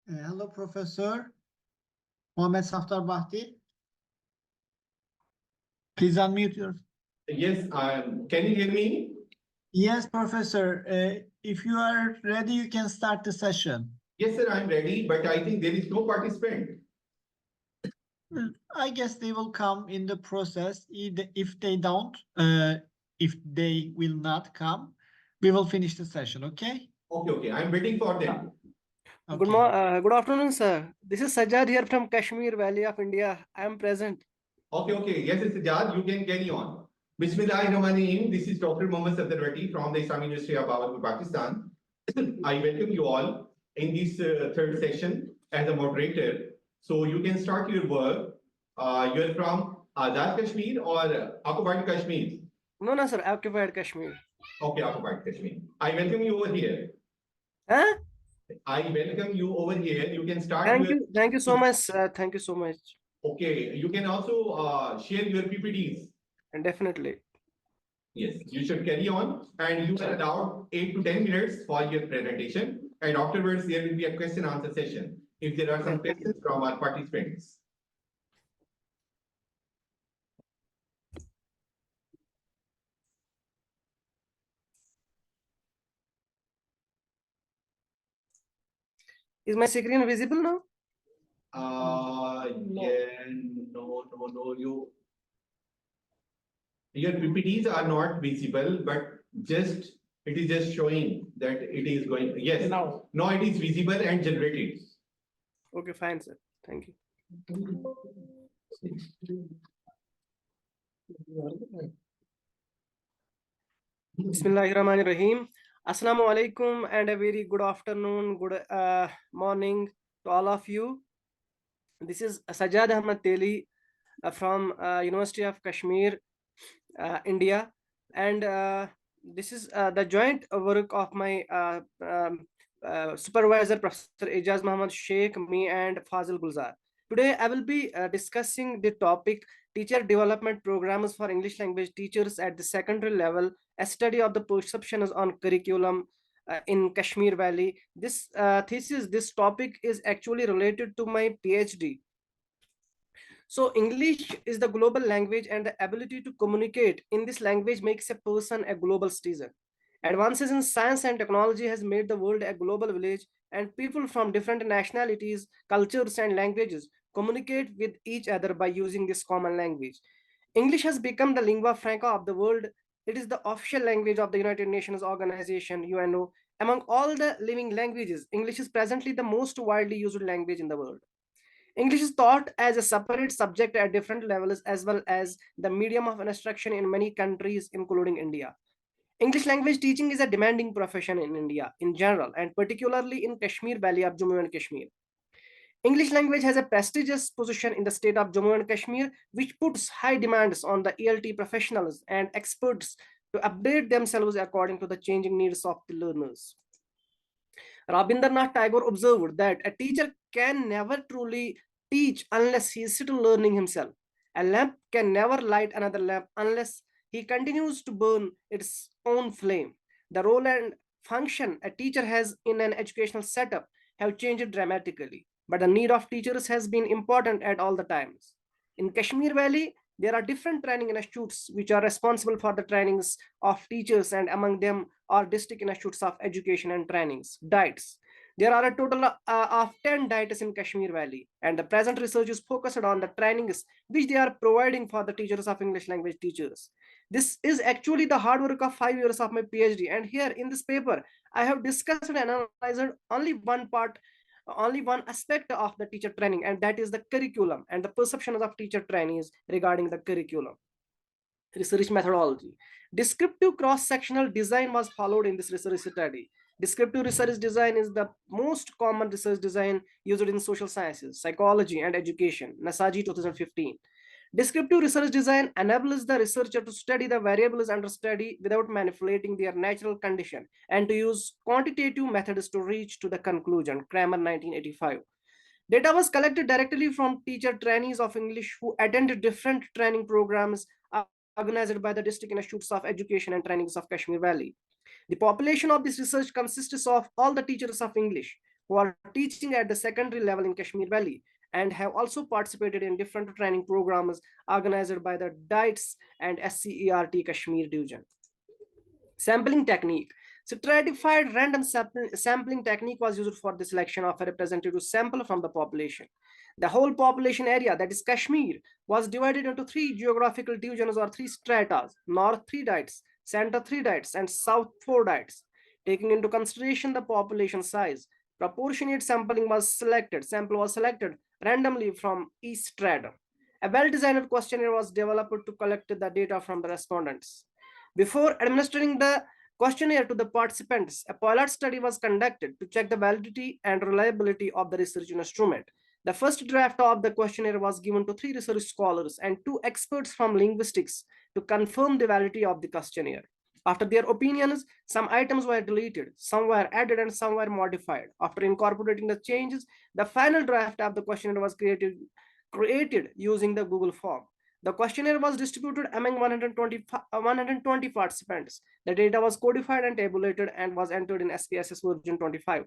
Hello, Professor Mohammed Saftar Bahti. Please unmute your. Yes, can you hear me? Yes, Professor. If you are ready, you can start the session. Yes, sir, I'm ready, but I think there is no participant. I guess they will come in the process. If they don't, if they will not come, we will finish the session. Okay? Okay, I'm waiting for them. Okay. Good afternoon, sir. This is Sajjad here from Kashmir Valley of India. I am present. Okay. Yes, it's Sajjad, you can carry on. Bismillahirrahmanirrahim. This is Dr. Mohammed Sadharwati from the Islamic University of Bahawalpur, Pakistan. I welcome you all in this third session as a moderator. So you can start your work. You're from Azad Kashmir or occupied Kashmir? No, sir. Occupied Kashmir. Okay, occupied Kashmir. I welcome you over here. Huh? I welcome you over here. You can start. Thank you so much. Thank you so much. Okay, you can also share your PPTs. And definitely. Yes, you should carry on, and you are allowed 8 to 10 minutes for your presentation. And afterwards, there will be a question answer session if there are some questions from our participants. Is my screen visible now? Yeah, no. Your PPTs are not visible, but it is just showing that it is going. Yes, now it is visible and generated. Okay, fine, sir. Thank you. Bismillahirrahmanirrahim. Assalamu alaikum and a very good afternoon, good morning to all of you. This is Sajjad Ahmad Teli from University of Kashmir, India, and this is the joint work of my supervisor, Professor Ijaz Muhammad Sheikh, me and Fazil Gulzar. Today, I will be discussing the topic Teacher Development Programs for English Language Teachers at the Secondary Level, a study of the perceptions on curriculum in Kashmir Valley. This topic is actually related to my PhD. So English is the global language, and the ability to communicate in this language makes a person a global citizen. Advances in science and technology has made the world a global village, and people from different nationalities, cultures, and languages communicate with each other by using this common language. English has become the lingua franca of the world. It is the official language of the United Nations Organization, UNO. Among all the living languages, English is presently the most widely used language in the world. English is taught as a separate subject at different levels as well as the medium of instruction in many countries, including India. English language teaching is a demanding profession in India in general, and particularly in Kashmir Valley of Jammu and Kashmir. English language has a prestigious position in the state of Jammu and Kashmir, which puts high demands on the ELT professionals and experts to update themselves according to the changing needs of the learners. Rabindranath Tagore observed that a teacher can never truly teach unless he is still learning himself. A lamp can never light another lamp unless he continues to burn its own flame. The role and function a teacher has in an educational setup have changed dramatically, but the need of teachers has been important at all the times. In Kashmir Valley, there are different training institutes which are responsible for the trainings of teachers, and among them are district institutes of education and trainings, DIETs. There are a total of 10 DIETs in Kashmir Valley, and the present research is focused on the trainings which they are providing for the teachers of English language teachers. This is actually the hard work of 5 years of my PhD, and here in this paper, I have discussed and analyzed only one aspect of the teacher training, and that is the curriculum and the perceptions of teacher trainees regarding the curriculum. Research methodology. Descriptive cross-sectional design was followed in this research study. Descriptive research design is the most common research design used in social sciences, psychology, and education, Nasaji 2015. Descriptive research design enables the researcher to study the variables under study without manipulating their natural condition and to use quantitative methods to reach to the conclusion, Kramer 1985. Data was collected directly from teacher trainees of English who attended different training programs organized by the District Institutes of Education and Trainings of Kashmir Valley. The population of this research consists of all the teachers of English who are teaching at the secondary level in Kashmir Valley and have also participated in different training programs organized by the DITES and SCERT Kashmir division. Sampling technique. Stratified random sampling technique was used for the selection of a representative sample from the population. The whole population area, that is Kashmir, was divided into 3 geographical divisions or 3 stratas: north 3 diets, center 3 diets, and south 4 diets. Taking into consideration the population size, proportionate sample was selected randomly from each strata. A well-designed questionnaire was developed to collect the data from the respondents. Before administering the questionnaire to the participants, a pilot study was conducted to check the validity and reliability of the research instrument. The first draft of the questionnaire was given to 3 research scholars and 2 experts from linguistics to confirm the validity of the questionnaire. After their opinions, some items were deleted, some were added, and some were modified. After incorporating the changes, the final draft of the questionnaire was created using the Google form. The questionnaire was distributed among 120 participants. The data was codified and tabulated and was entered in SPSS version 25.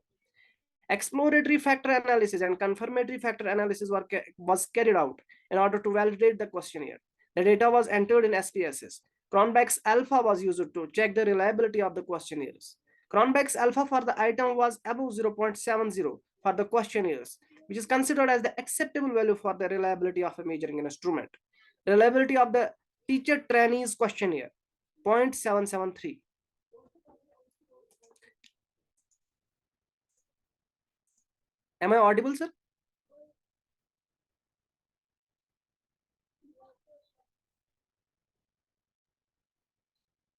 Exploratory factor analysis and confirmatory factor analysis was carried out in order to validate the questionnaire. The data was entered in SPSS. Cronbach's alpha was used to check the reliability of the questionnaires. Cronbach's alpha for the item was above 0.70 for the questionnaires, which is considered as the acceptable value for the reliability of a measuring instrument. Reliability of the teacher trainees questionnaire, 0.773. Am I audible, sir?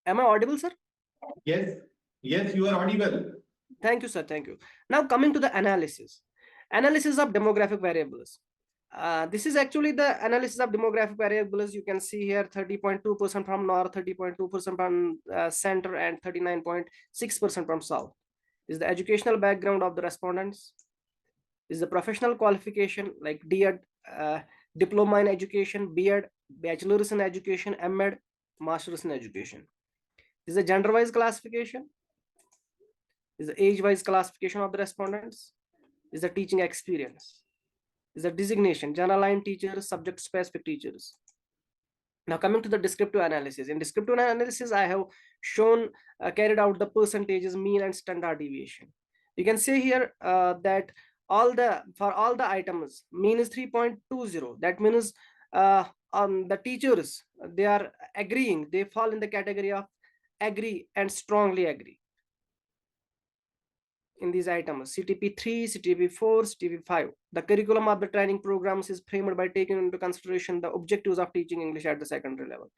Am I audible, sir? Yes, yes, you are audible. Thank you, sir. Thank you. Now coming to the analysis. Analysis of demographic variables. This is actually the analysis of demographic variables. You can see here 30.2% from north, 30.2% from center, and 39.6% from south. Is the educational background of the respondents. Is the professional qualification like D.Ed, diploma in education, B.Ed, bachelor's in education, M.Ed, master's in education. Is the gender-wise classification. Is the age-wise classification of the respondents. Is the teaching experience. Is the designation, general line teachers, subject specific teachers. Now coming to the descriptive analysis. In descriptive analysis, I have shown carried out the percentages, mean and standard deviation. You can see here that for all the items, mean is 3.20. That means the teachers, they are agreeing, they fall in the category of agree and strongly agree in these items: CTP3, CTP4, CTP5. The curriculum of the training programs is framed by taking into consideration the objectives of teaching English at the secondary level.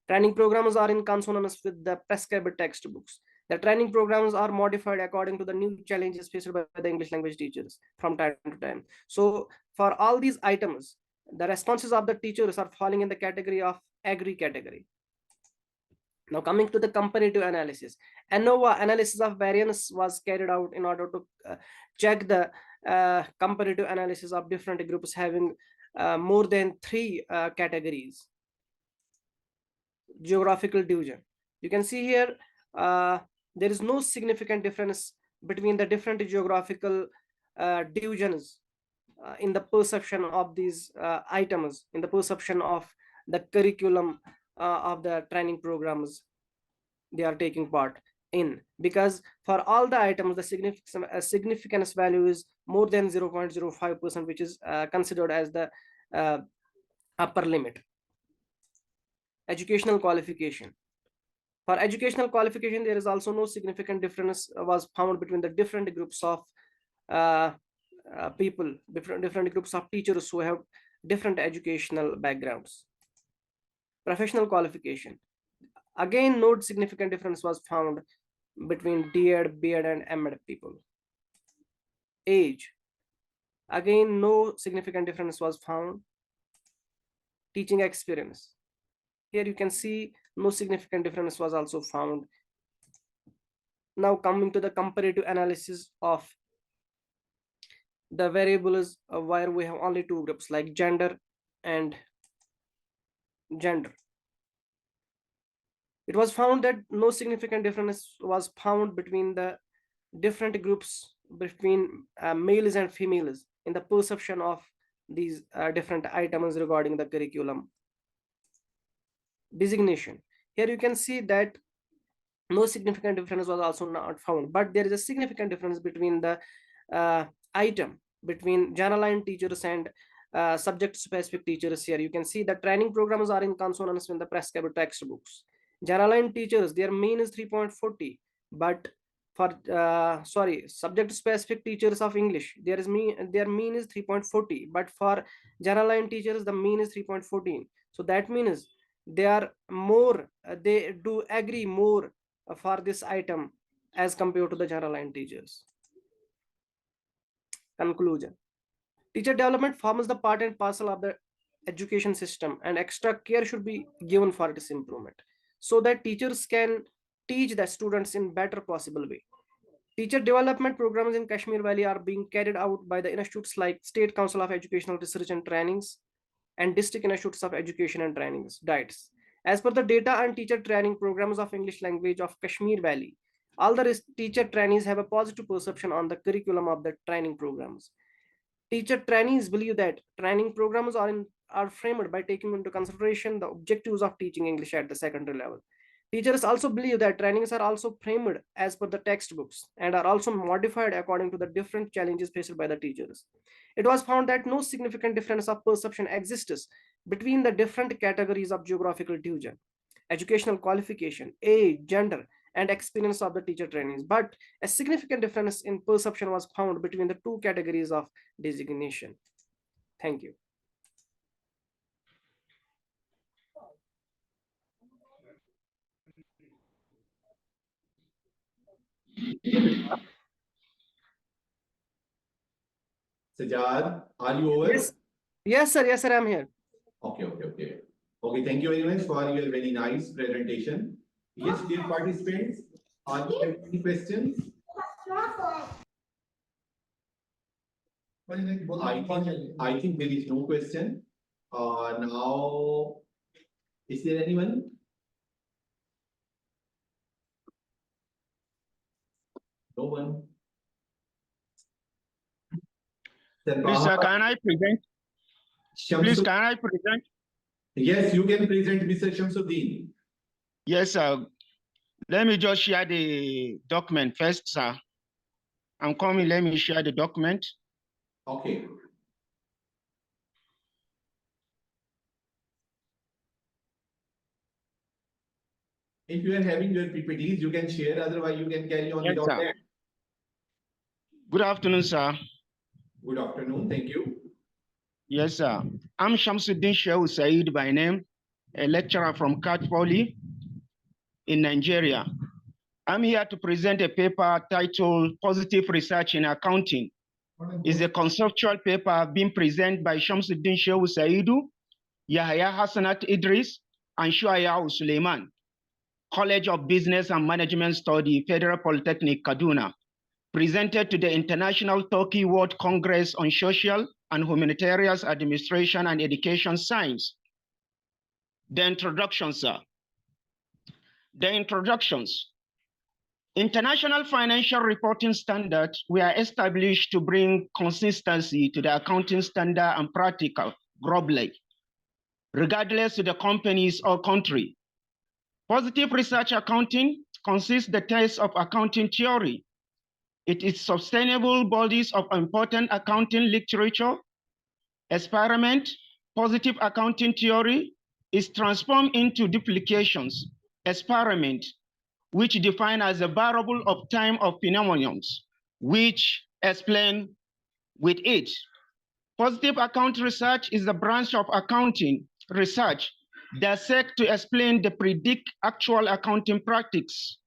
Training programs are in consonance with the prescribed textbooks. The training programs are modified according to the new challenges faced by the English language teachers from time to time. So for all these items, the responses of the teachers are falling in the category of agree category. Now coming to the comparative analysis. ANOVA, analysis of variance, was carried out in order to check the comparative analysis of different groups having more than 3 categories. Geographical division. You can see here there is no significant difference between the different geographical divisions in the perception of these items, in the perception of the curriculum of the training programs they are taking part in, because for all the items the significance value is more than 0.05%, which is considered as the upper limit. Educational qualification. For educational qualification, there is also no significant difference was found between the different groups of people, different groups of teachers who have different educational backgrounds. Professional qualification. Again, no significant difference was found between D.Ed, B.Ed, and M.Ed people. Age. Again, no significant difference was found. Teaching experience. Here you can see no significant difference was also found. Now coming to the comparative analysis of the variables where we have only 2 groups like gender and gender. It was found that no significant difference was found between the different groups between males and females in the perception of these different items regarding the curriculum designation. Here you can see that no significant difference was also not found, but there is a significant difference between the item between general teachers and subject specific teachers. Here you can see that training programs are in consonance with the prescribed textbooks. General teachers, their mean is 3.40, but for subject specific teachers of English, their mean is 3.40, but for general teachers the mean is 3.14. So that means they are more, they do agree more for this item as compared to the general line teachers. Conclusion: teacher development forms the part and parcel of the education system, and extra care should be given for its improvement so that teachers can teach the students in better possible way. Teacher development programs in Kashmir Valley are being carried out by the institutes like State Council of Educational Research and Trainings and District Institutes of Education and Trainings, DIETs. As per the data and teacher training programs of English language of Kashmir Valley, all the teacher trainees have a positive perception on the curriculum of the training programs. Teacher trainees believe that training programs are framed by taking into consideration the objectives of teaching English at the secondary level. Teachers also believe that trainings are also framed as per the textbooks and are also modified according to the different challenges faced by the teachers. It was found that no significant difference of perception exists between the different categories of geographical division, educational qualification, age, gender, and experience of the teacher trainees, but a significant difference in perception was found between the two categories of designation. Thank you. Sajad, are you over? Yes, sir, I'm here. Okay, thank you very much for your very nice presentation. Yes, dear participants, are you have any questions? I think there is no question. Now, is there anyone? No one. Please, sir, can I present? Please, can I present? Yes, you can present, Mr. Shamsuddin. Yes, sir. Let me just share the document first, sir. I'm coming. Let me share the document. Okay. If you are having your PPTs, you can share. Otherwise, you can carry on without that. Good afternoon, sir. Good afternoon. Thank you. Yes, sir. I'm Shamsuddin Shehu Said by name, a lecturer from Kat Poly in Nigeria. I'm here to present a paper titled Positive Research in Accounting. It's a conceptual paper being presented by Shamsuddin Shehu Saidu, Yahya Hassanat Idris, and Shuaya Suleiman, College of Business and Management Study, Federal Polytechnic, Kaduna, presented to the International Turkey World Congress on Social and Humanitarian Administration and Education Science. The introduction, sir. The introductions. International financial reporting standards were established to bring consistency to the accounting standard and practical globally, regardless of the companies or country. Positive research accounting consists the test of accounting theory. It is sustainable bodies of important accounting literature. Experiment, positive accounting theory is transformed into duplications. Experiment, which define as a variable of time of phenomenons, which explain with it. Positive account research is a branch of accounting research that seeks to explain the predict actual accounting practice.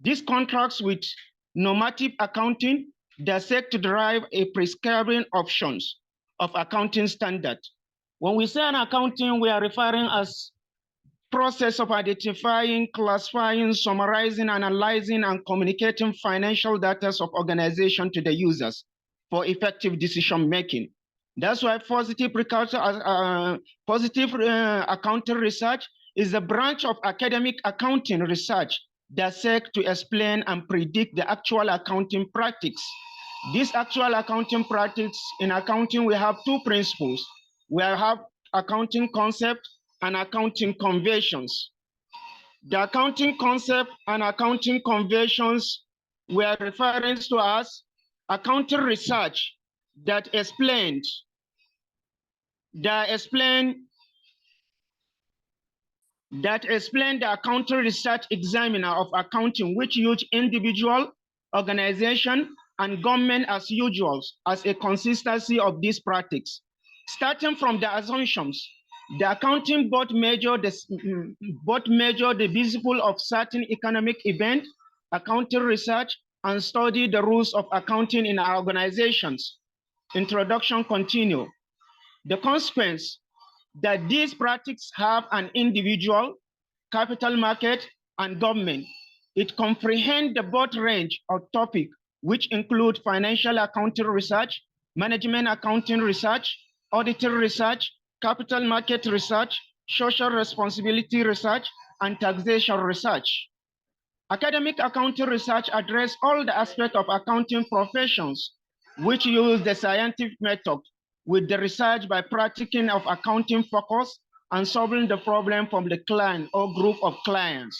This contrasts with normative accounting that seeks to derive a prescribing options of accounting standard. When we say an accounting, we are referring as process of identifying, classifying, summarizing, analyzing, and communicating financial data of organization to the users for effective decision making. That's why positive accounting research is a branch of academic accounting research that seeks to explain and predict the actual accounting practice This actual accounting practice in accounting, we have two principles. We have accounting concept and accounting conventions. The accounting concept and accounting conventions were referring to as accounting research that explain the accounting research examiner of accounting, which use individual, organization, and government as usual as a consistency of this practice. Starting from the assumptions, the accounting both measure the visible of certain economic event, accounting research, and study the rules of accounting in our organizations. Introduction continue. The consequence that these practices have an individual, capital market, and government. It comprehends the broad range of topics, which include financial accounting research, management accounting research, auditing research, capital market research, social responsibility research, and taxation research. Academic accounting research addresses all the aspects of accounting professions, which use the scientific method with the research by practicing of accounting focus and solving the problem from the client or group of clients.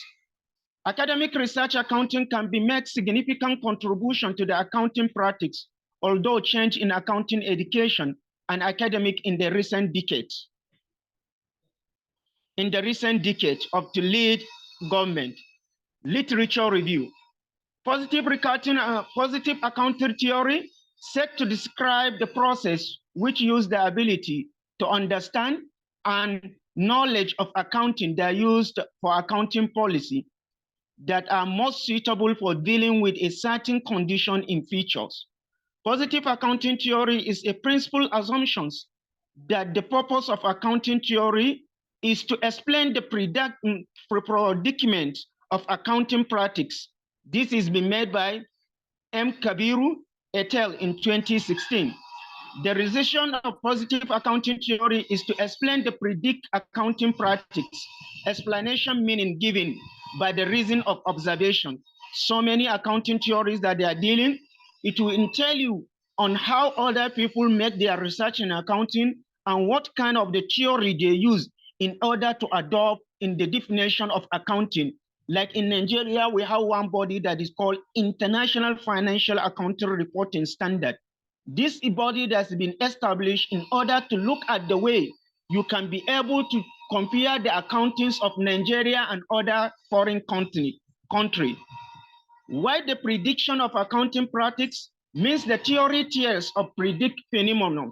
Academic research accounting can be made significant contribution to the accounting practice, although change in accounting education and academic in the recent decades. In the recent decade of the lead government, literature review. Positive accounting theory set to describe the process which use the ability to understand and knowledge of accounting that are used for accounting policy that are most suitable for dealing with a certain condition in features. Positive accounting theory is a principal assumption that the purpose of accounting theory is to explain the predicament of accounting practice. This is been made by M. Kabiru et al. In 2016. The realization of positive accounting theory is to explain the predict accounting practice. Explanation meaning given by the reason of observation. So many accounting theories that they are dealing, it will tell you on how other people make their research in accounting and what kind of the theory they use in order to adopt in the definition of accounting. Like in Nigeria, we have one body that is called International Financial Accounting Reporting Standard. This body that's been established in order to look at the way you can be able to compare the accountings of Nigeria and other foreign country. Why the prediction of accounting practice means the theory tiers of predict phenomena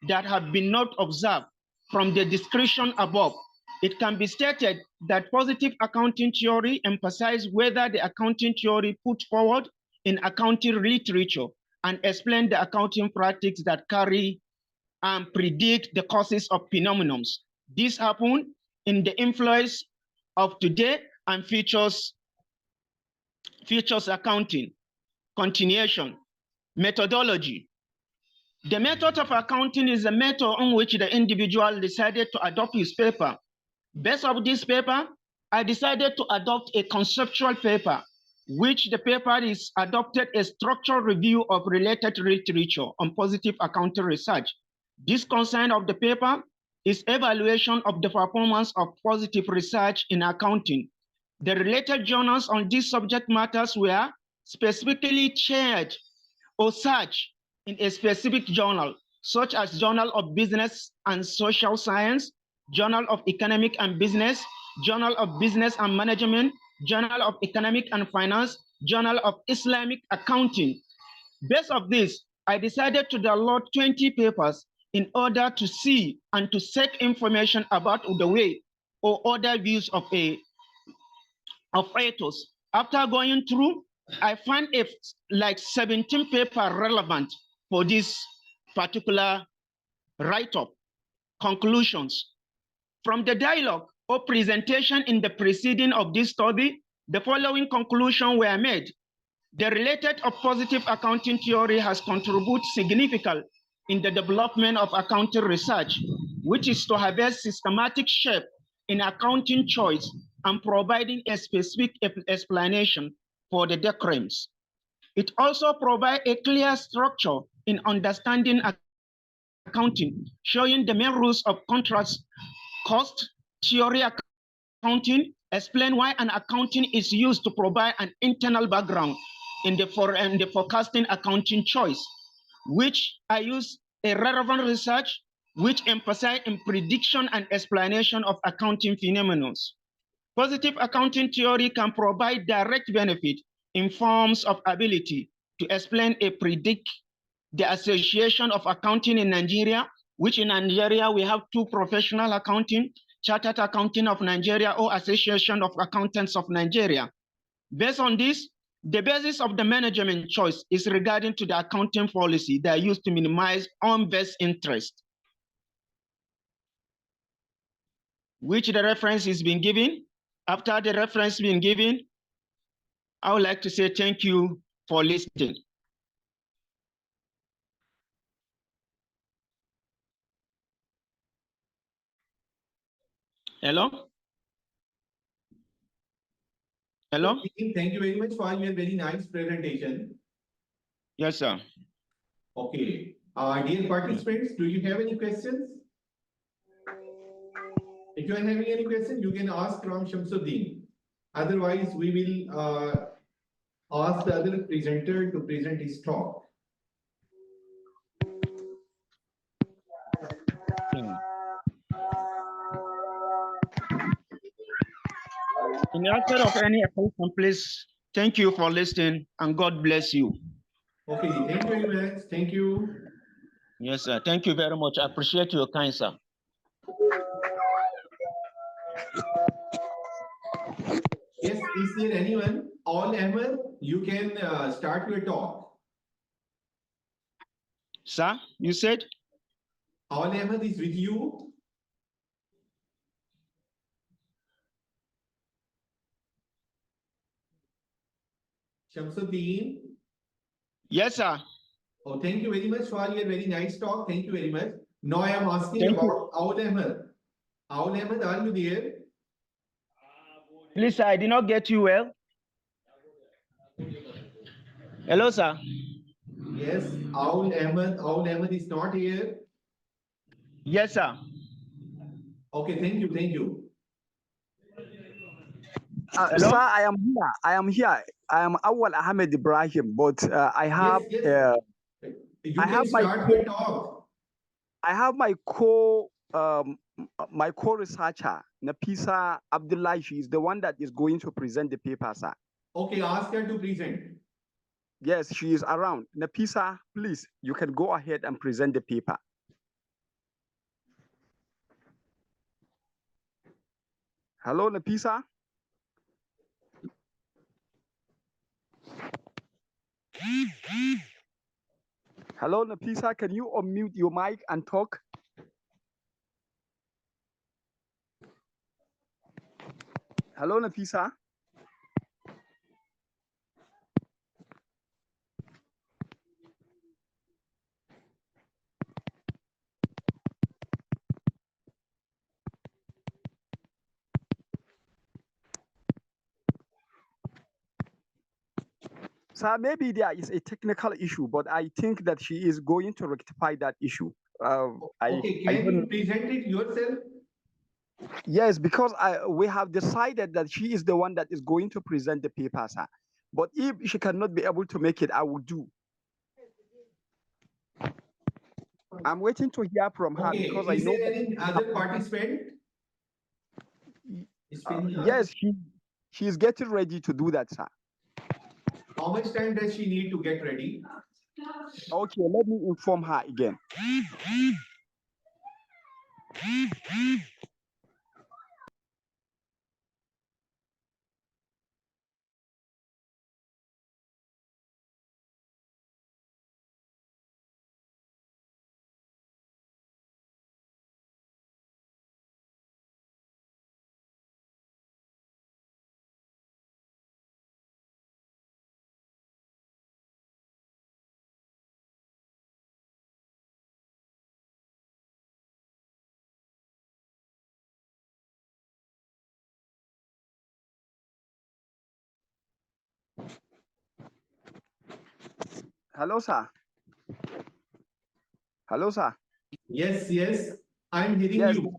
that have been not observed from the description above. It can be stated that positive accounting theory emphasizes whether the accounting theory put forward in accounting literature and explain the accounting practice that carry and predict the causes of phenomena. This happens in the influence of today and futures accounting. Continuation. Methodology. The method of accounting is a method on which the individual decided to adopt his paper. Based on this paper, I decided to adopt a conceptual paper, which the paper is adopted a structural review of related literature on positive accounting research. This concern of the paper is evaluation of the performance of positive research in accounting. The related journals on these subject matters were specifically shared or searched in a specific journal, such as Journal of Business and Social Science, Journal of Economic and Business, Journal of Business and Management, Journal of Economic and Finance, Journal of Islamic Accounting. Based on this, I decided to download 20 papers in order to see and to seek information about the way or other views of authors. After going through, I found like 17 papers relevant for this particular write-up. Conclusions. From the dialogue or presentation in the preceding of this study, the following conclusions were made. The related of positive accounting theory has contributed significantly in the development of accounting research, which is to have a systematic shape in accounting choice and providing a specific explanation for the decrees. It also provides a clear structure in understanding accounting, showing the main rules of contracts, cost, theory accounting, explain why an accounting is used to provide an internal background in the forecasting accounting choice, which I use a relevant research which emphasize in prediction and explanation of accounting phenomena. Positive accounting theory can provide direct benefit in forms of ability to explain and predict the association of accounting in Nigeria, which in Nigeria we have two professional accounting, Chartered Accounting of Nigeria or Association of Accountants of Nigeria. Based on this, the basis of the management choice is regarding to the accounting policy that are used to minimize unvested interest, which the reference is being given. After the reference being given, I would like to say thank you for listening. Hello? Hello? Thank you very much for your very nice presentation. Yes, sir. Okay. Dear participants, do you have any questions? If you are having any question, you can ask from Shamsuddin. Otherwise, we will ask the other presenter to present his talk. In the answer of any question, please, thank you for listening and God bless you. Okay, thank you very much. Thank you. Yes, sir. Thank you very much. I appreciate your kind, sir. Yes, is there anyone? All Ahmed, you can start your talk. Sir, you said? All Ahmed is with you. Shamsuddin. Yes, sir. Oh, thank you very much for your very nice talk. Thank you very much. Now I am asking Thank about Aul Ahmed. Aul Ahmed, are you there? Please, sir, I did not get you well. Hello, sir. Yes, Aul Ahmed is not here. Yes, sir. Okay, thank you, thank you. Hello? Sir, I am here. I am here. I am Awal Ahmed Ibrahim, but I have Yes. You I can have start your talk. I have my co-researcher Nafisa Abdullahi. She is the one that is going to present the paper, sir. Okay, ask her to present. Yes, she is around. Nafisa, please, you can go ahead and present the paper. Hello, Nafisa. Hello, Nafisa, can you unmute your mic and talk? Hello, Nafisa. Sir, maybe there is a technical issue, but I think that she is going to rectify that issue. Okay, can you present it yourself? Yes, because we have decided that she is the one that is going to present the paper, sir. But if she cannot be able to make it, I will do. I'm waiting to hear from her because I know. Is there any other participant? Yes, she is getting ready to do that, sir. How much time does she need to get ready? Okay, let me inform her again. Hello, sir. Hello, sir. Yes, yes, I'm hearing Yes. you.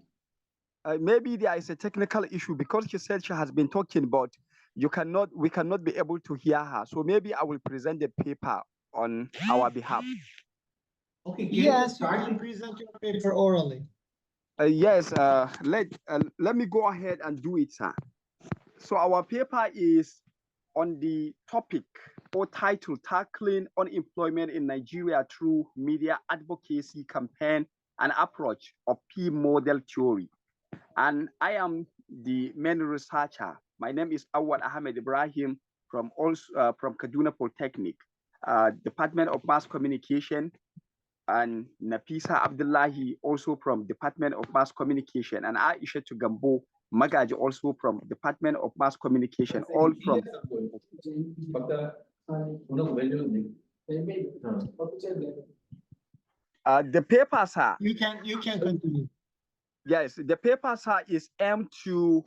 Maybe there is a technical issue because she said she has been talking, but we cannot be able to hear her. So maybe I will present the paper on our behalf. Okay, can Yes, you start can with- present your paper orally. Yes, let me go ahead and do it, sir. So our paper is on the topic or title, Tackling Unemployment in Nigeria Through Media Advocacy Campaign and Approach of P Model Theory. And I am the main researcher. My name is Awad Ahmed Ibrahim from Kaduna Polytechnic, Department of Mass Communication, and Nafisa Abdullahi also from Department of Mass Communication, and Aisha Gambo Magaji also from Department of Mass Communication, all from. The papers are. You can continue. Yes, the papers are is aimed to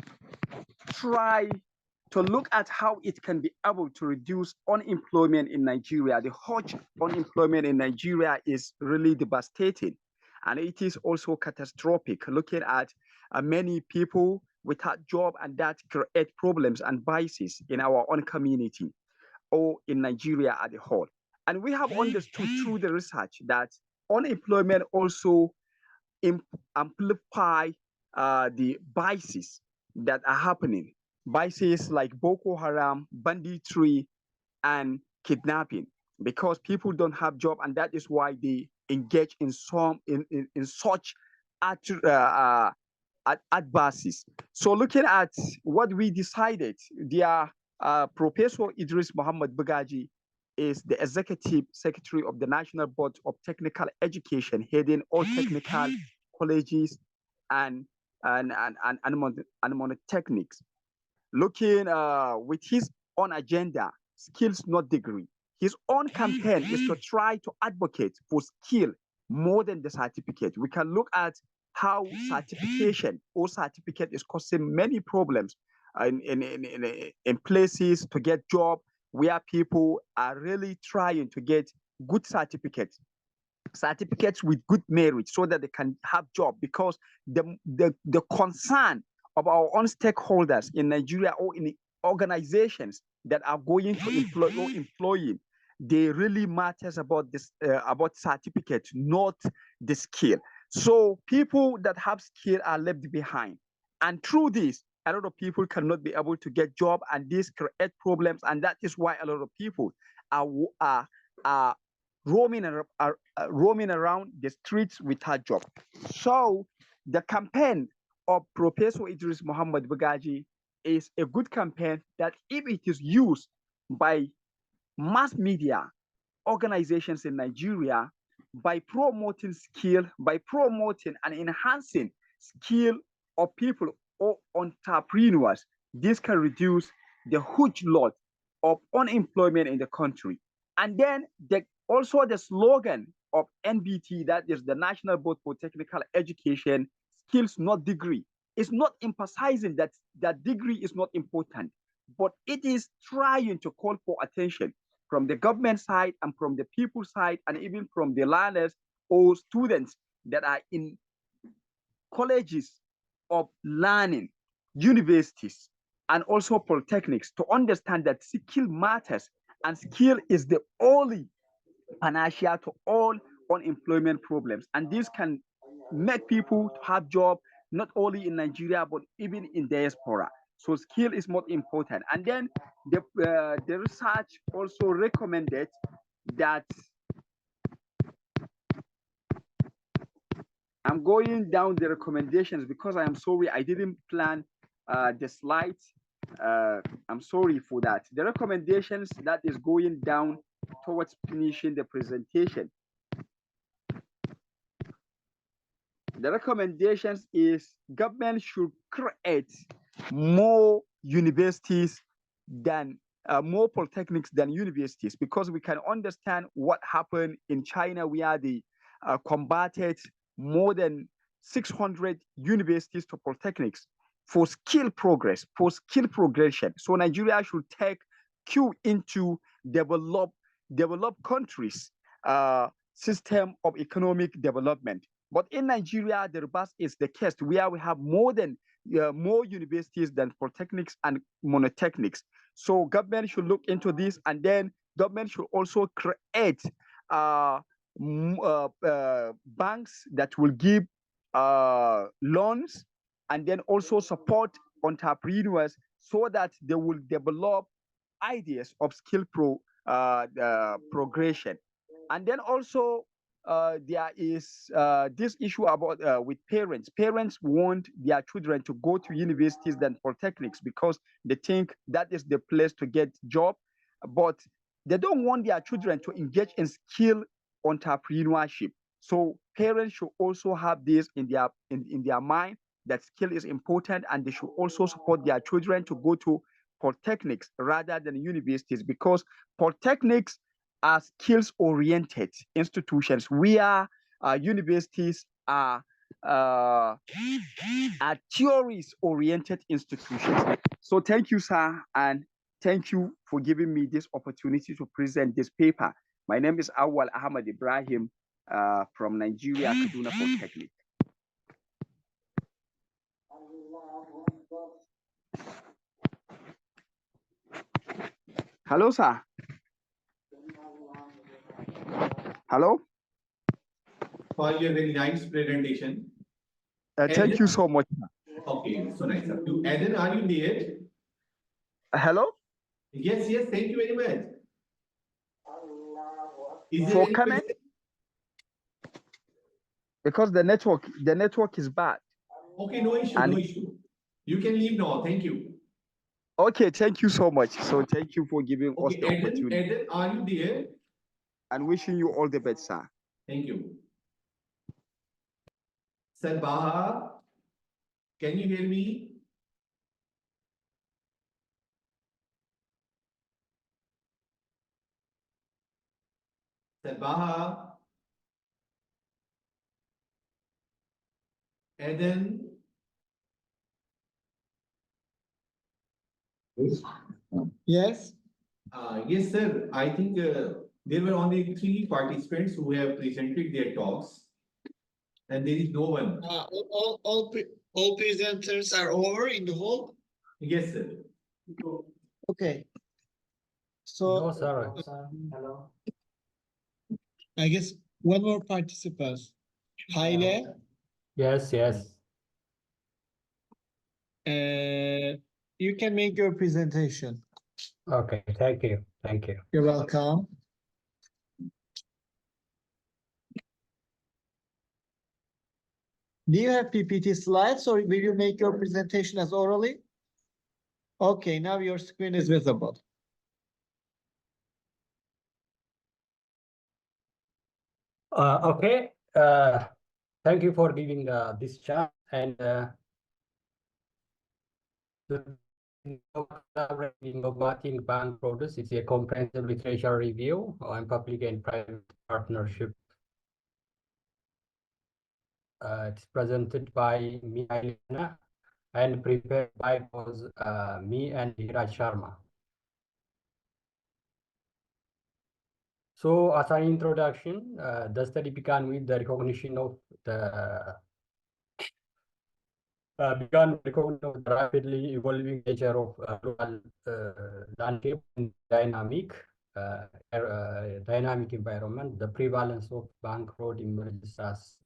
try to look at how it can be able to reduce unemployment in Nigeria. The huge unemployment in Nigeria is really devastating, and it is also catastrophic. Looking at many people without job, and that create problems and biases in our own community or in Nigeria as a whole. And we have understood through the research that unemployment also amplify the biases that are happening. Biases like Boko Haram, banditry, and kidnapping, because people don't have job, and that is why they engage in such advances. So looking at what we decided, Professor Idris Muhammad Bagaji is the executive secretary of the National Board of Technical Education, heading all technical colleges and monotechnics. Looking with his own agenda, skills not degree. His own campaign is to try to advocate for skill more than the certificate. We can look at how certification or certificate is causing many problems in places to get job where people are really trying to get good certificates with good merit so that they can have job, because the concern of our own stakeholders in Nigeria or in the organizations that are going to employ or employing, they really matters about this about certificate, not the skill. So people that have skill are left behind, and through this a lot of people cannot be able to get job, and this create problems, and that is why a lot of people are roaming around the streets without job. So the campaign of Professor Idris Muhammad Bagaji is a good campaign that, if it is used by mass media organizations in Nigeria, by promoting skill, by promoting and enhancing skill of people or entrepreneurs, this can reduce the huge lot of unemployment in the country. And then also the slogan of NBT, that is the National Board for Technical Education, skills not degree, is not emphasizing that degree is not important, but it is trying to call for attention from the government side and from the people side, and even from the learners or students that are in colleges of learning, universities, and also polytechnics, to understand that skill matters, and skill is the only panacea to all unemployment problems. And this can make people have job not only in Nigeria but even in diaspora. So skill is more important. And then the research also recommended that, I'm going down the recommendations because I am sorry I didn't plan the slides. I'm sorry for that. The recommendations that is going down towards finishing the presentation. The recommendations is government should create more universities than more polytechnics than universities, because we can understand what happened in China, where they converted more than 600 universities to polytechnics for skill progress, for skill progression. So Nigeria should take cue into develop developed countries' system of economic development. But in Nigeria, the reverse is the case, where we have more universities than polytechnics and monotechnics. So government should look into this, and then government should also create banks that will give loans, and then also support entrepreneurs so that they will develop ideas of skill progression. And then also there is this issue about with parents. Parents want their children to go to universities than polytechnics because they think that is the place to get job, but they don't want their children to engage in skill entrepreneurship. So parents should also have this in their mind, that skill is important, and they should also support their children to go to polytechnics rather than universities, because polytechnics are skills-oriented institutions, where universities are theories-oriented institutions. So thank you, sir, and thank you for giving me this opportunity to present this paper. My name is Awal Ahmad Ibrahim from Nigeria, Kaduna Polytechnic. Hello, sir. Hello. For your very nice presentation. Thank you so much. Okay, so nice of you. Eden, are you there? Hello. Yes, thank you very much. Is there For any comment? question? Because the network is bad. Okay, no issue. You can leave now. Thank you. Okay, thank you so much. So thank you for giving us the opportunity. Eden, are you there? And wishing you all the best, sir. Thank you. Sir Baha, can you hear me? Sir Baha, Eden. Yes. Yes, sir. I think there were only 3 participants who have presented their talks, and there is no one. All presenters are over in the hall. Yes, sir. Okay. So No, sir. Hello. I guess one more participant. Haile, Yes. you can make your presentation. Okay. Thank you. You're welcome. Do you have PPT slides, or will you make your presentation as orally? Okay, now your screen is visible. Okay. Thank you for giving this chance, and collaborating bank products. It's a comprehensive literature review on public and private partnership. It's presented by me, Ailana, and prepared by both me and Dheeraj Sharma. So, as an introduction, the study began with the recognition of the rapidly evolving nature of global landscape and dynamic environment. The prevalence of bank fraud emerges as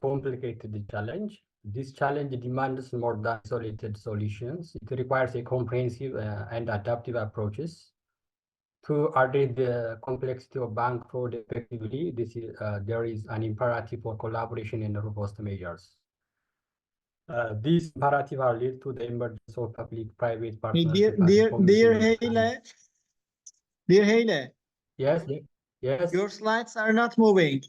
complicated challenge. This challenge demands more than isolated solutions. It requires a comprehensive and adaptive approaches to address the complexity of bank fraud effectively. There is an imperative for collaboration and robust measures. These imperatives are led to the emergence of public-private partnership. Dear Haile. Yes. Your slides are not moving.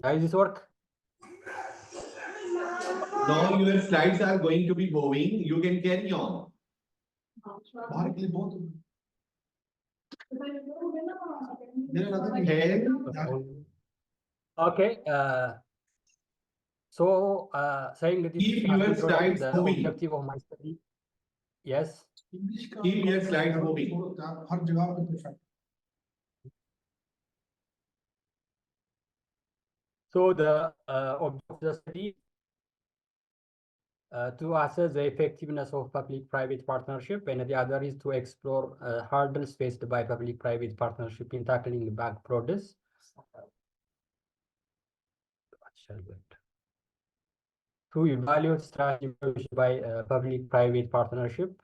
Does this work? Now your slides are going to be moving. You can carry on. Okay. So saying that this Keep has your been brought slides the moving. objective of my study. Yes. Keep your slides moving. So the objective of the study to assess the effectiveness of public-private partnership, and the other is to explore hurdles faced by public-private partnership in tackling bank frauds. To evaluate strategy by public-private partnership,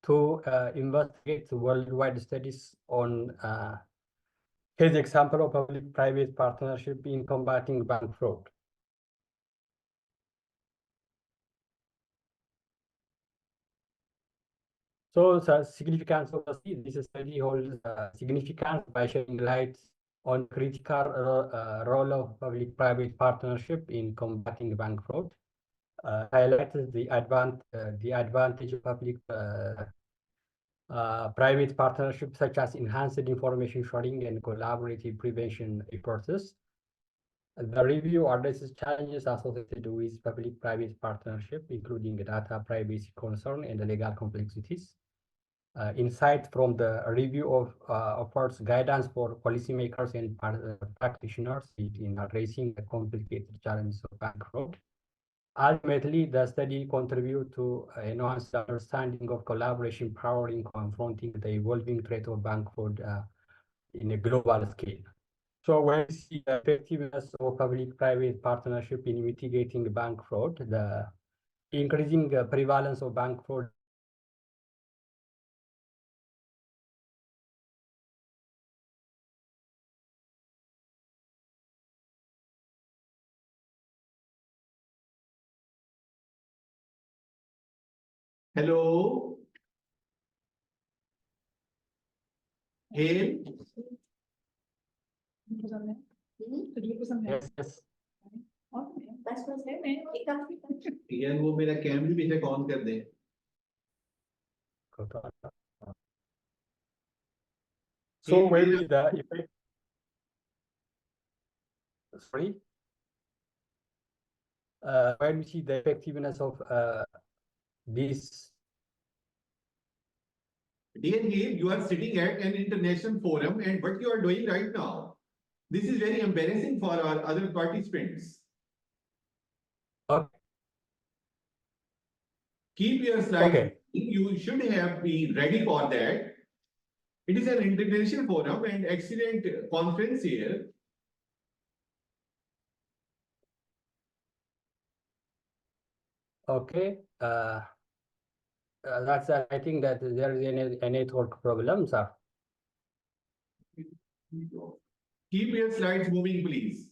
to investigate worldwide studies on case example of public-private partnership in combating bank fraud. So the significance of the study, this study holds significance by shedding light on critical role of public-private partnership in combating bank fraud, highlights the advantage of public private partnership, such as enhanced information sharing and collaborative prevention efforts. The review addresses challenges associated with public-private partnership, including data privacy concern and legal complexities. Insight from the review offers guidance for policymakers and practitioners in addressing the complicated challenges of bank fraud. Ultimately, the study contributes to enhance the understanding of collaboration power in confronting the evolving threat of bank fraud in a global scale. So when we see the effectiveness of public-private partnership in mitigating bank fraud, the increasing prevalence of bank fraud Hello. Hey. Yes, yes. यार वो मेरा camera भी check on कर दे. So Hey, when मेरा- we the effect, sorry, when we see the effectiveness of this. Dear Gabe, you are sitting at an international forum, and what you are doing right now, this is very embarrassing for our other participants. Okay. Keep your slides. Okay. You should have been ready for that. It is an international forum and excellent conference here. Okay. That's I think that there is a network problem, sir. Keep your slides moving, please.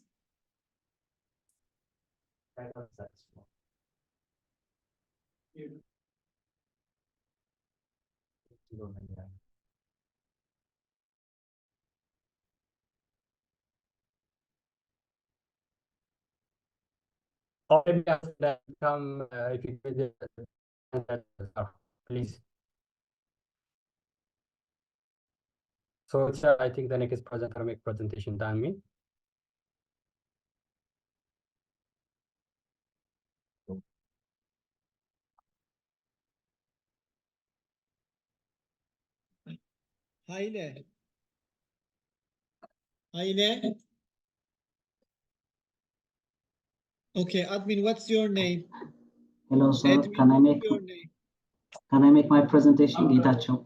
Or maybe after that come if you could, please. So sir, I think the next presenter make presentation than me. Haile. Haile. Okay, admin, what's your name? Hello, sir. Admin, Can I what's make your name? my presentation? Gitacho.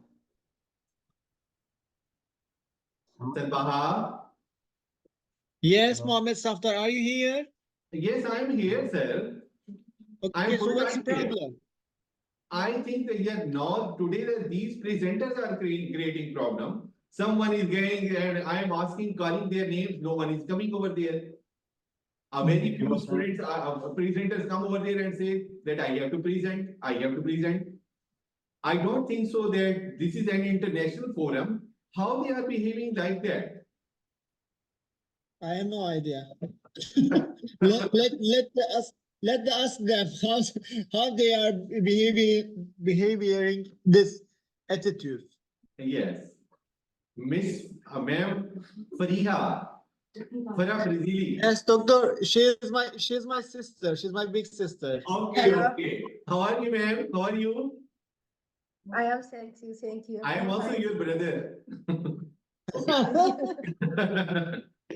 Baha. Yes, Mohammed Safdar, are you here? Yes, I am here, sir. Okay, so what's the problem? I think that yeah, now today that these presenters are creating problem. Someone is going and I am asking, calling their names. No one is coming over there. A very few students, presenters come over there and say that I have to present. I have to present. I don't think so that this is an international forum. How they are behaving like that? I have no idea. let ask them how they are behaving this attitude. Yes. Miss Ma'am Fariha. Farah Rizili. Yes, doctor. She's my sister. She's my big sister. Okay, okay. How are you, ma'am? How are you? I am thank you, thank you. I am also your brother.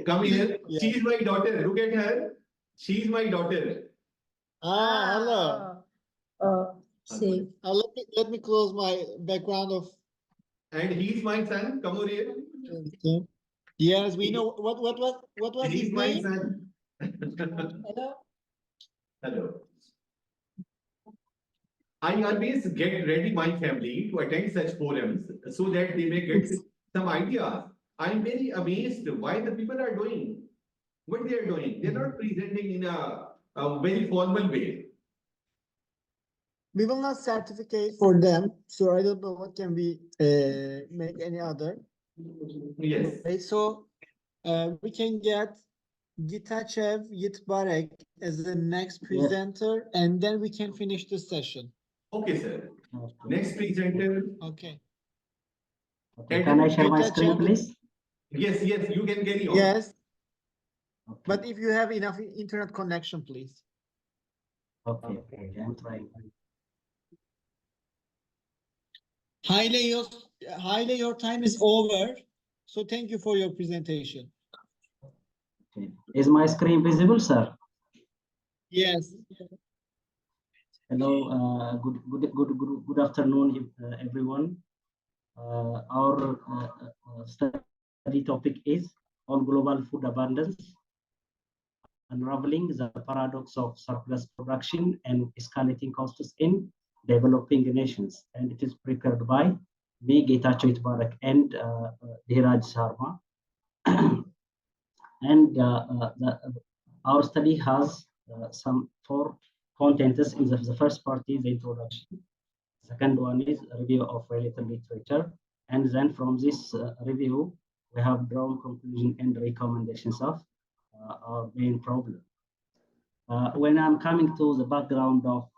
Come here. Yeah. She is my daughter. Look at her. She is my daughter. Hello. See. Let me close my background of. And he's my son. Come over here. Yes, we know what was his He's my name? son. Hello. Hello. I always get ready my family to attend such forums so that they may get some ideas. I'm very amazed why the people are doing what they are doing. They're not presenting in a very formal way. We will not certificate for them, so I don't know what can we make any other. Yes. Okay, so we can get Gitachev Yitbarek as the next presenter, and then we can finish the session. Okay, sir. Okay. Next presenter. Okay. Okay. Can I share my screen, please? Yes, yes, you can carry on. Yes, Okay. but if you have enough internet connection, please. Okay. I'm trying. Haile, your time is over. So thank you for your presentation. Okay. Is my screen visible, sir? Yes. Hello. Good afternoon, everyone. Our study topic is on global food abundance, unraveling the paradox of surplus production and escalating costs in developing nations. And it is prepared by me, Getachew Barak, and Dheeraj Sharma. And our study has some 4 contents. In the first part is the introduction. Second one is a review of related literature. And then from this review, we have drawn conclusion and recommendations of our main problem. When I'm coming to the background of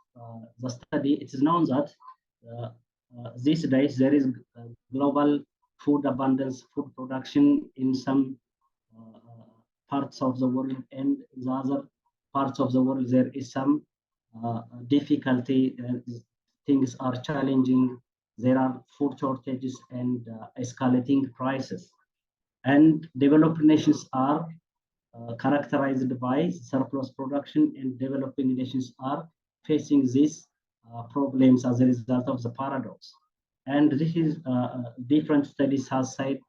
the study, it is known that these days there is global food abundance, food production in some parts of the world, and in the other parts of the world there is some difficulty. Things are challenging. There are food shortages and escalating prices. And developed nations are characterized by surplus production, and developing nations are facing these problems as a result of the paradox. And this is different studies have said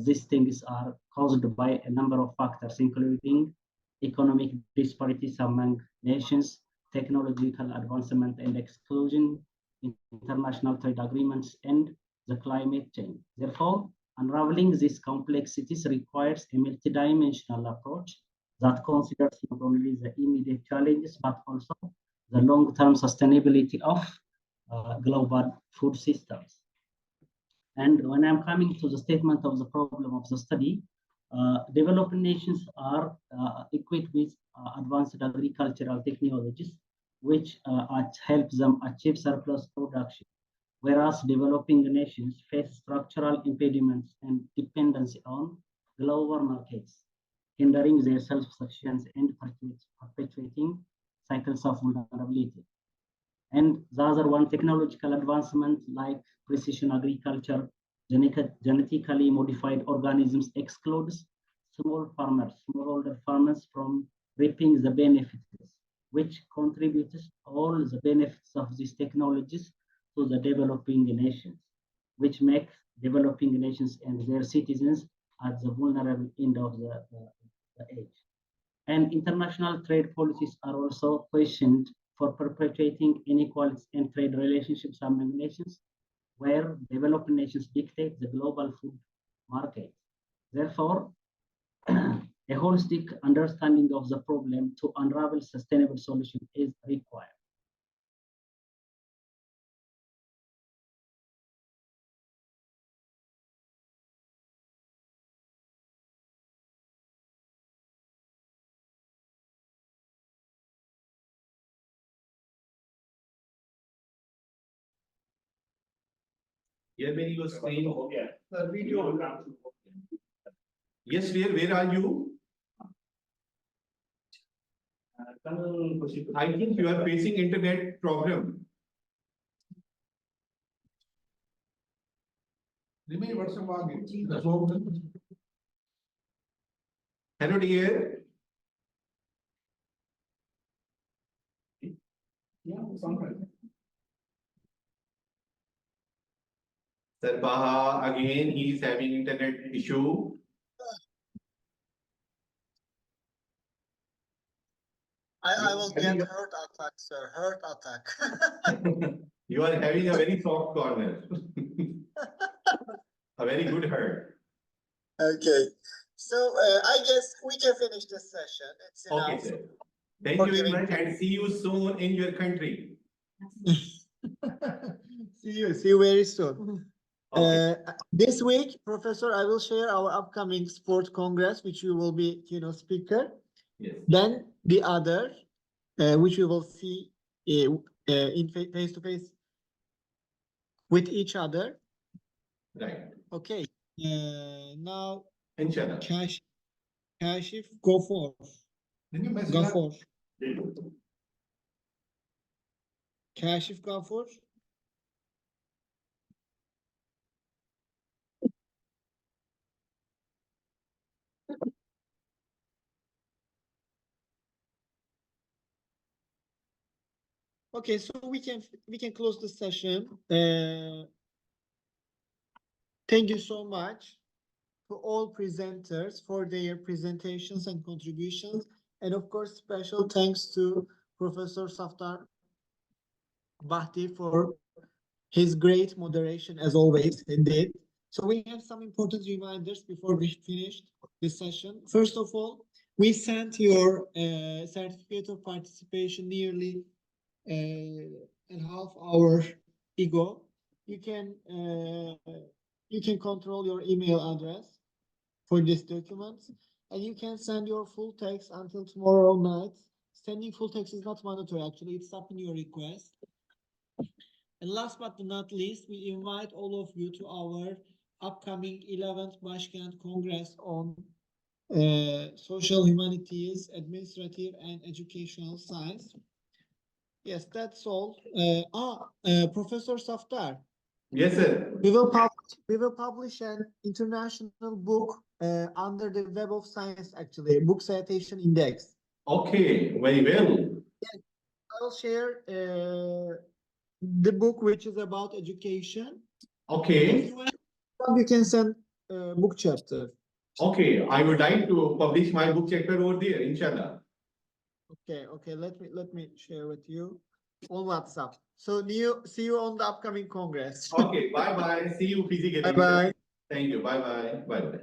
these things are caused by a number of factors, including economic disparities among nations, technological advancement and exclusion, international trade agreements, and the climate change. Therefore, unraveling these complexities requires a multidimensional approach that considers not only the immediate challenges, but also the long-term sustainability of global food systems. And when I'm coming to the statement of the problem of the study, developing nations are equipped with advanced agricultural technologies, which help them achieve surplus production, whereas developing nations face structural impediments and dependency on global markets, hindering their self-sufficiency and perpetuating cycles of vulnerability. And the other one, technological advancement like precision agriculture, genetically modified organisms excludes smallholder farmers from reaping the benefits, which contributes all the benefits of these technologies to the developing nations, which make developing nations and their citizens at the vulnerable end of the age. And international trade policies are also questioned for perpetuating inequalities in trade relationships among nations, where developing nations dictate the global food market. Therefore, a holistic understanding of the problem to unravel sustainable solution is required. Yeah, when you screen. Yes, where are you? I think you are facing internet problem. Hello, dear. Sarbaha, again, he is having internet issue. I will get heart attack, sir. Heart attack. You are having a very soft corner. A very good heart. Okay. So I guess we can finish this session. It's enough. Okay, sir. Thank For you very giving much and see you soon in your country. See you very soon. Okay. This week, Professor, I will share our upcoming sport congress, which you will be, speaker. Yes. Then the other, which we will see in face to face with each other. Right. Okay. Now, Inshallah. Kashif, go for. Gafur. Kashif Gafur. Okay, so we can close the session. Thank you so much to all presenters for their presentations and contributions, and of course, special thanks to Professor Saftar Bahti for his great moderation as always, indeed. So we have some important reminders before we finish this session. First of all, we sent your certificate of participation nearly a half hour ago. You can control your email address for this document, and you can send your full text until tomorrow night. Sending full text is not mandatory, actually, it's up in your request. And last but not least, we invite all of you to our upcoming 11th Başkent Congress on Social Humanities, Administrative and Educational Science. Yes, that's all. Professor Saftar. Yes, sir. We will publish an international book under the Web of Science, actually, Book Citation Index. Okay, very well. Yes, I will share the book which is about education. Okay. You can send book chapter. Okay, I would like to publish my book chapter over there, inshallah. Okay. Let me share with you on WhatsApp. So see you on the upcoming congress. Okay, bye bye. See you physically. Bye bye. Thank you. Bye bye. Bye bye.